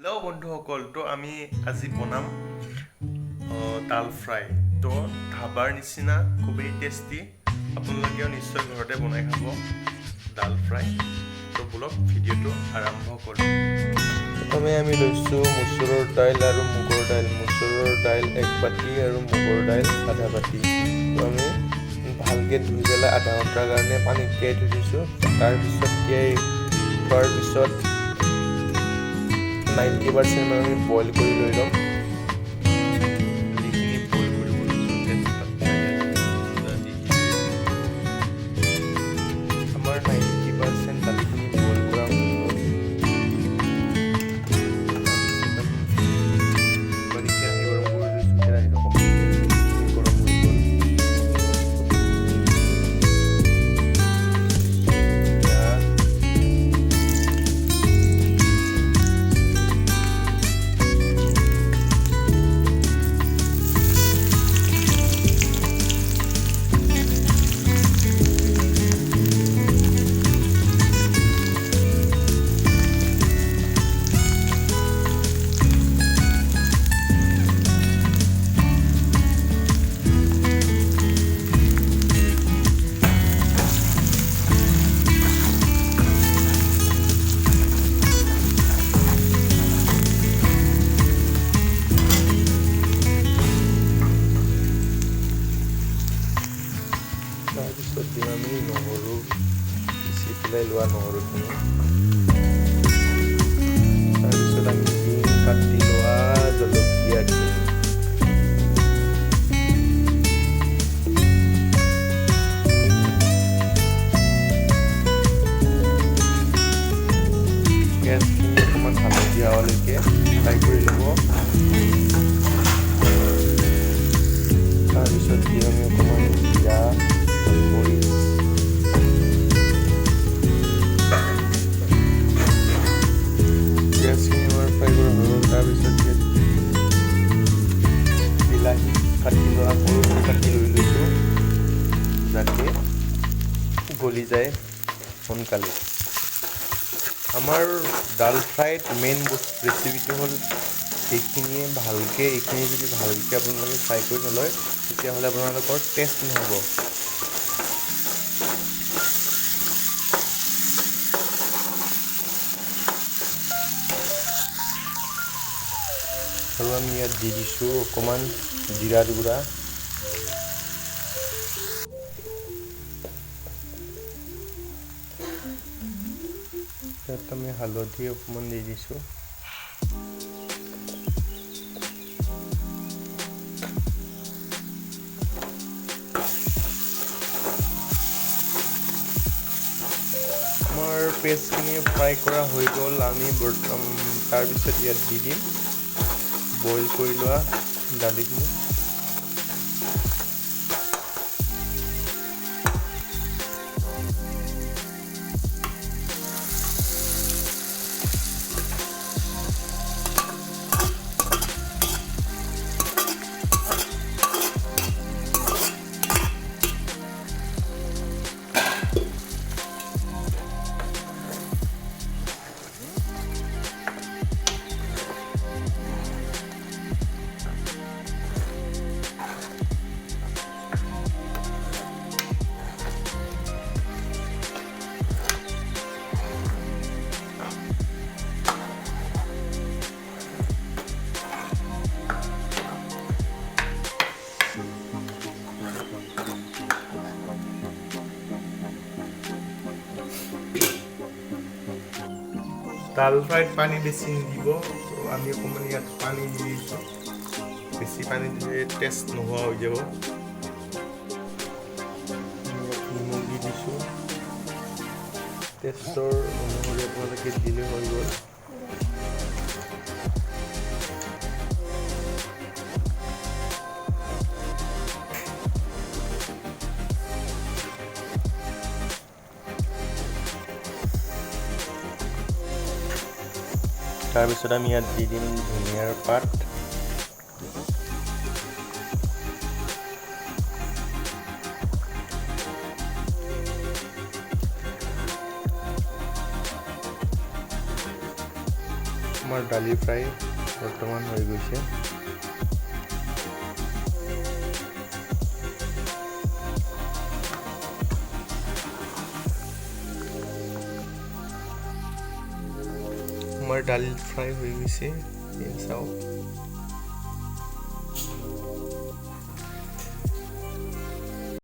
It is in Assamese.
হেল্ল' বন্ধুসকল, তো আমি আজি বনাম দাল ফ্ৰাই। তো ধাবাৰ নিচিনা খুবেই টেষ্টি, আপোনালোকেও নিশ্চয় ঘৰতে বনাই খাব দাল ফ্ৰাই। তো বলক ভিডিঅ'টো আৰম্ভ কৰোঁ। প্ৰথমে আমি লৈছোঁ মচুৰৰ দাইল আৰু মুগৰ দাইল। মচুৰৰ দাইল 1 বাটি আৰু মুগৰ দাইল আধা বাটি। তো আমি ভালকৈ ধুই পেলাই আধা ঘণ্টাৰ কাৰণে পানীত তিয়াই থৈ দিছোঁ। তাৰপিছত তিয়াই থোৱাৰ পিছত 90% মান আমি বইল কৰি লৈ ল'ম। যিখিনি বইল কৰিব লৈছোঁ আমাৰ 90% দালিখিনি বইল কৰা হৈ গ'ল। কেৰাহী গৰম কৰি লৈছোঁ। কেৰাহীটো কমপ্লিটলি গৰম হৈ গ'ল। তাৰপিছত দিম আমি নহৰু, পিচি পেলাই লোৱা নহৰুখিনি। তাৰপিছত আমি দিম কাটি লোৱা জলকীয়াখিনি। পিঁয়াজখিনি অকণমান হালধীয়া হোৱালৈকে ফ্ৰাই কৰি ল'ব। তাৰপিছত দিম আমি অকণমান জিৰা, মৰিচ, পিঁয়াজখিনি আমাৰ ফ্ৰাই কৰা হৈ গ'ল। তাৰপিছত বিলাহী কাটি লোৱা সৰুকৈ কাটি লৈ লৈছোঁ, যাতে গলি যায় সোনকালে। আমাৰ দাল ফ্ৰাইত মেইন ৰেচিপিটো হ'ল এইখিনি যদি ভালকৈ আপোনালোকে ফ্ৰাই কৰি নলয়, তেতিয়াহ'লে আপোনালোকৰ টেষ্ট নহ'ব। আৰু আমি ইয়াত দি দিছোঁ অকণমান জিৰাৰ গুড়া। ইয়াত আমি হালধি অকণমান দি দিছোঁ। আমাৰ পেষ্টখিনি ফ্ৰাই কৰা হৈ গ'ল। আমি তাৰপিছত ইয়াত দি দিম বইল কৰি লোৱা দালিখিনি। দাল ফ্ৰাইত পানী বেছি নিদিব। তো আমি অকণমান ইয়াত পানী দি দিছোঁ। বেছি পানী দিলে টেষ্ট নোহোৱা হৈ যাব। নিমখ দি দিছোঁ। টেষ্টৰ অনুসৰি আপোনালোকে দিলে হৈ গ'ল। তাৰপিছত আমি ইয়াত দি দিম ধনিয়াৰ পাত। আমাৰ দালি ফ্ৰাই বৰ্তমান হৈ গৈছে। আমাৰ দালি ফ্ৰাই হৈ গৈছে, চাওক।